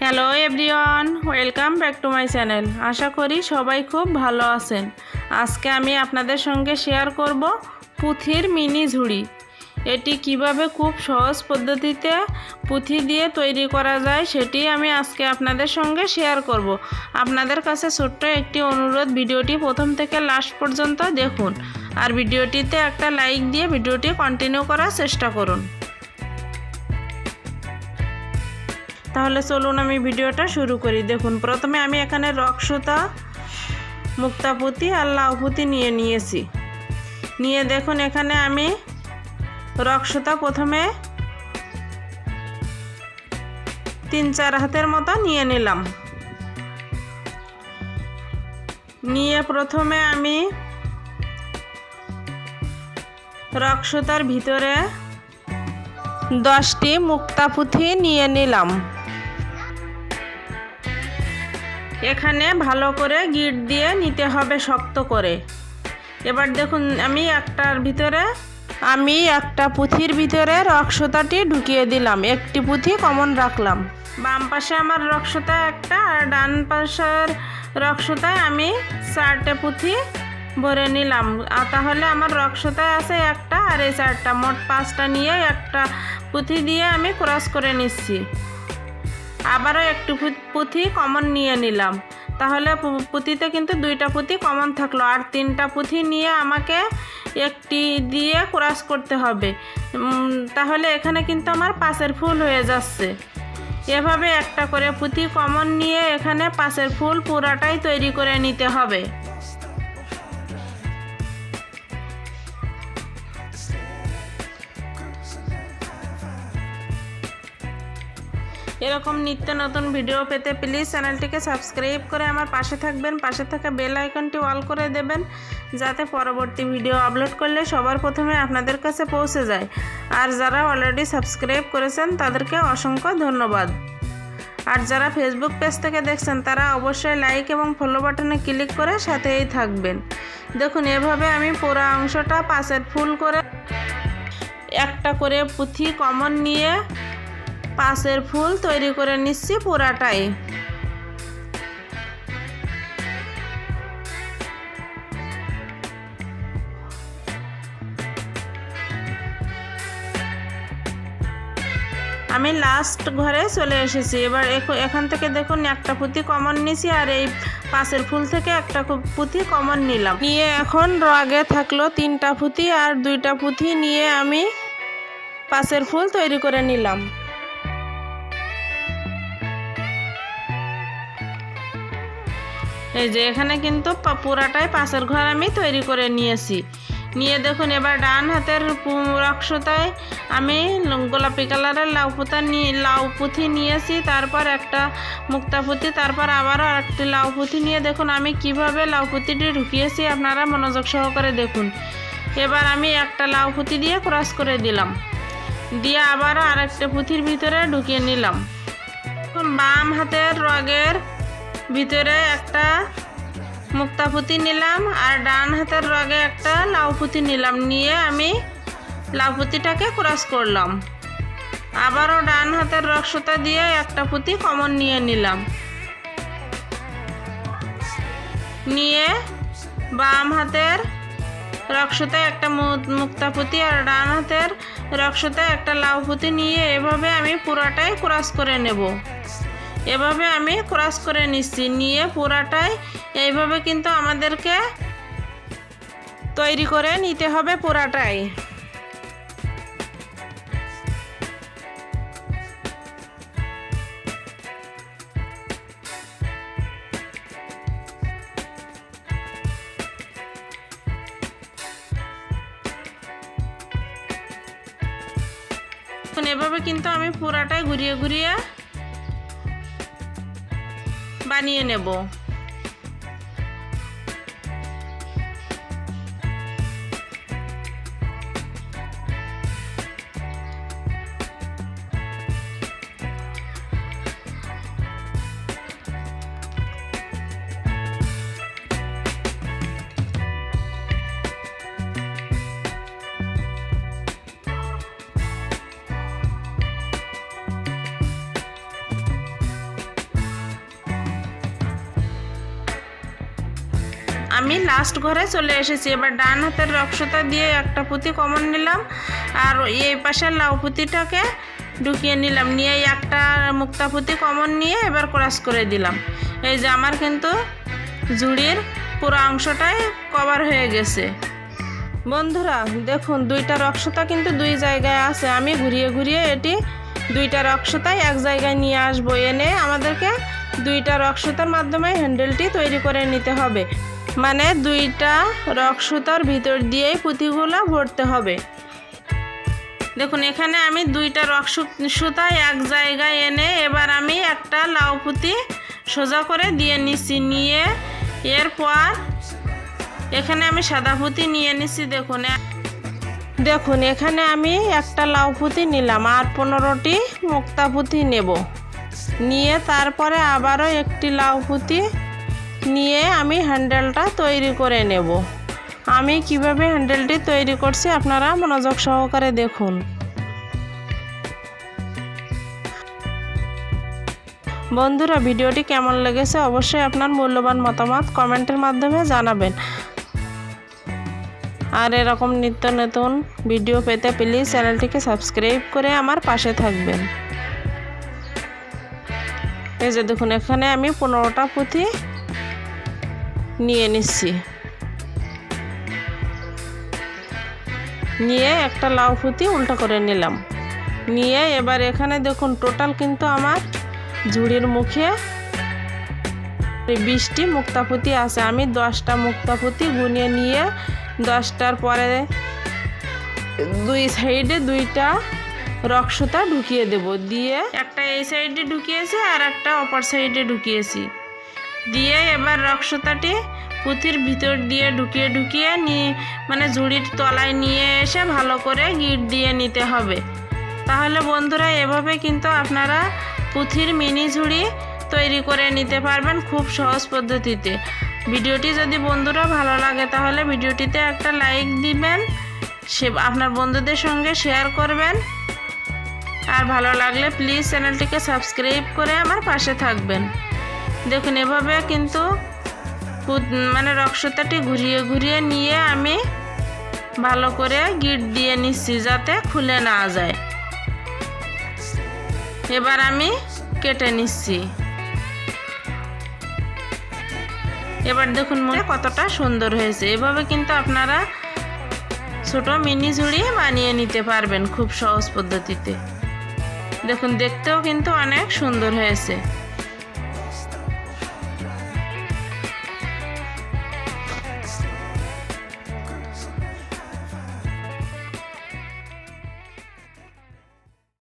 Hello everyone, welcome back to my channel. আশা করি সবাই খুব ভালো আছেন। আজকে আমি আপনাদের সঙ্গে শেয়ার করব পুঁথির মিনি ঝুড়ি। এটি কিভাবে খুব সহজ পদ্ধতিতে পুঁথি দিয়ে তৈরি করা যায় সেটি আমি আজকে আপনাদের সঙ্গে শেয়ার করব। আপনাদের কাছে ছোট্ট একটি অনুরোধ, ভিডিওটি প্রথম থেকে লাস্ট পর্যন্ত দেখুন আর ভিডিওটিতে একটা লাইক দিয়ে ভিডিওটি কন্টিনিউ করার চেষ্টা করুন। তাহলে চলুন আমি ভিডিওটা শুরু করি। দেখুন, প্রথমে আমি এখানে রক সুতা, মুক্তা পুঁথি আর লাউ পুঁথি নিয়েছি। দেখুন এখানে আমি রক সুতা প্রথমে 3-4 হাতের মতো নিয়ে নিলাম। প্রথমে আমি রক সুতার ভিতরে 10টি মুক্তা পুঁথি নিয়ে নিলাম। এখানে ভালো করে গিট দিয়ে নিতে হবে শক্ত করে। এবার দেখুন আমি একটা পুঁথির ভিতরে রক সুতাটি ঢুকিয়ে দিলাম, একটি পুঁথি কমন রাখলাম। বাম পাশে আমার রক সুতা একটা আর ডান পাশের রক সুতায় আমি 4টে পুঁথি ভরে নিলাম। তাহলে আমার রক সুতায় আছে একটা আর এই 4টা, মোট 5টা নিয়ে একটা পুঁথি দিয়ে আমি ক্রস করে নিচ্ছি। আবারও একটু পুঁথি কমন নিয়ে নিলাম, তাহলে পুঁথিতে কিন্তু 2টা পুঁথি কমন থাকলো। আর 3টা পুঁথি নিয়ে আমাকে একটি দিয়ে ক্রস করতে হবে, তাহলে এখানে কিন্তু আমার 5এর ফুল হয়ে যাচ্ছে। এভাবে একটা করে পুঁথি কমন নিয়ে এখানে 5এর ফুল পুরাটাই তৈরি করে নিতে হবে। এরকম নিত্য নতুন ভিডিও পেতে প্লিজ চ্যানেলটিকে সাবস্ক্রাইব করে আমার পাশে থাকবেন। পাশে থাকা বেল আইকনটি অল করে দেবেন, যাতে পরবর্তী ভিডিও আপলোড করলে সবার প্রথমে আপনাদের কাছে পৌঁছে যায়। আর যারা অলরেডি সাবস্ক্রাইব করেছেন তাদেরকে অসংখ্য ধন্যবাদ। আর যারা ফেসবুক পেজ থেকে দেখছেন তারা অবশ্যই লাইক এবং ফলো বাটনে ক্লিক করে সাথেই থাকবেন। দেখুন এভাবে আমি পুরো অংশটা 5এর ফুল করে একটা করে পুঁথি কমন নিয়ে 5এর ফুল তৈরি করে নিচ্ছি পুরাটাই। আমি লাস্ট ঘরে চলে এসেছি। এবার এখান থেকে দেখুন একটা পুঁথি কমন নিয়েছি আর এই 5এর ফুল থেকে একটা পুঁথি কমন নিলাম। এখন আগে থাকলো 3টা পুঁথি আর 2টা পুঁথি নিয়ে আমি 5এর ফুল তৈরি করে নিলাম। এই যে এখানে কিন্তু পুরাটাই 5এর ঘর আমি তৈরি করে নিয়েছি। দেখুন এবার ডান হাতের রক সুতায় আমি গোলাপি কালারের লাউ পুঁথি নিয়েছি, তারপর একটা মুক্তা পুঁথি, তারপর আবারও আরেকটি লাউ পুঁথি নিয়ে দেখুন আমি কিভাবে লাউ পুঁথিটি ঢুকিয়েছি, আপনারা মনোযোগ সহকারে দেখুন। এবার আমি একটা লাউ পুঁথি দিয়ে ক্রস করে দিলাম, আবারও আরেকটা পুঁথির ভিতরে ঢুকিয়ে নিলাম। এখন বাম হাতের রগের ভিতরে একটা মুক্তা পুঁথি নিলাম আর ডান হাতের রগে একটা লাউ পুঁথি নিলাম। আমি লাউ পুঁথিটাকে ক্রস করলাম। আবারও ডান হাতের রগ সুতা দিয়ে একটা পুঁথি কমন নিয়ে নিলাম। বাম হাতের রগ সুতায় একটা মুক্তা পুঁথি আর ডান হাতের রগ সুতায় একটা লাউ পুঁথি নিয়ে এভাবে আমি পুরাটাই ক্রস করে নেব। এভাবে আমি ক্রস করে নিচ্ছি। পুরাটাই এইভাবে কিন্তু আমাদেরকে তৈরি করে নিতে হবে পুরাটাই। এভাবে কিন্তু আমি পুরাটাই ঘুরিয়ে ঘুরিয়ে বানিয়ে নেব। আমি লাস্ট ঘরে চলে এসেছি। এবার ডান হাতের রক্সতা দিয়ে একটা পুঁতি কমন নিলাম, আর এই পাশের লাউ পুঁতিটাকে ঢুকিয়ে নিলাম, নিয়ে একটা মুক্তা পুঁতি কমন নিয়ে এবার ক্রস করে দিলাম। এই যে আমার কিন্তু ঝুড়ির পুরো অংশটাই কভার হয়ে গেছে। বন্ধুরা দেখুন, দুইটা রক্সতা কিন্তু দুই জায়গায় আছে। আমি ঘুরিয়ে ঘুরিয়ে এটি দুইটা রক্সতাই এক জায়গায় নিয়ে আসবো। এনে আমাদেরকে দুইটা রক্সতার মাধ্যমে হ্যান্ডেলটি তৈরি করে নিতে হবে, মানে দুইটা রক্সতার ভিতর দিয়েই পুঁতিগুলো ভরতে হবে। দেখুন এখানে আমি দুইটা রক্সতা এক জায়গায় এনে এবার আমি একটা লাউ পুঁতি সোজা করে দিয়ে নিচ্ছি। নিয়ে এরপর এখানে আমি সাদা পুঁতি নিয়ে নিচ্ছি। দেখুন এখানে আমি একটা লাউ পুঁতি নিলাম, আর 15টি মুক্তা পুঁতি নেব। নিয়ে তারপরে আবারও একটি লাউ পুঁতি নিয়ে আমি হ্যান্ডেলটা তৈরি করে নেব। আমি কিভাবে হ্যান্ডেলটি তৈরি করছি আপনারা মনোযোগ সহকারে দেখুন। বন্ধুরা ভিডিওটি কেমন লেগেছে অবশ্যই আপনার মূল্যবান মতামত কমেন্টের মাধ্যমে জানাবেন। আর এরকম নিত্য নতুন ভিডিও পেতে প্লিজ চ্যানেলটিকে সাবস্ক্রাইব করে আমার পাশে থাকবেন। এই যে দেখুন এখানে আমি 15টা পুঁতি নিয়ে নিচ্ছি। নিয়ে একটা লাউ পুঁতি উল্টো করে নিলাম। নিয়ে এবার এখানে দেখুন টোটাল কিন্তু আমার ঝুড়ির মুখে 20টি মুক্তা পুঁতি আছে। আমি 10টা মুক্তা পুঁতি গুনিয়ে নিয়ে 10টার পরে দুই সাইডে দুইটা রক্সতা ঢুকিয়ে দেব। দিয়ে একটা এই সাইডে ঢুকিয়েছি আর একটা অপর সাইডে ঢুকিয়েছি। দিয়ে এবার রক্সতাটি পুঁতির ভিতর দিয়ে ঢুকিয়ে ঢুকিয়ে মানে ঝুড়ির তলায় নিয়ে এসে ভালো করে গিট দিয়ে নিতে হবে। তাহলে বন্ধুরা এভাবে কিন্তু আপনারা পুঁথির মিনি ঝুড়ি তৈরি করে নিতে পারবেন খুব সহজ পদ্ধতিতে। ভিডিওটি যদি বন্ধুরা ভালো লাগে তাহলে ভিডিওটিতে একটা লাইক দিবেন, আপনার বন্ধুদের সঙ্গে শেয়ার করবেন, আর ভালো লাগলে প্লিজ চ্যানেলটিকে সাবস্ক্রাইব করে আমার পাশে থাকবেন। দেখুন এভাবে কিন্তু মানে রক্সতাটি ঘুরিয়ে ঘুরিয়ে নিয়ে আমি ভালো করে গিট দিয়ে নিচ্ছি যাতে খুলে না যায়। এবার আমি কেটে নিচ্ছি। এবার দেখুন মনে কতটা সুন্দর হয়েছে। এভাবে কিন্তু আপনারা ছোট মিনি ঝুড়ি বানিয়ে নিতে পারবেন খুব সহজ পদ্ধতিতে। দেখুন দেখতেও কিন্তু অনেক সুন্দর হয়েছে।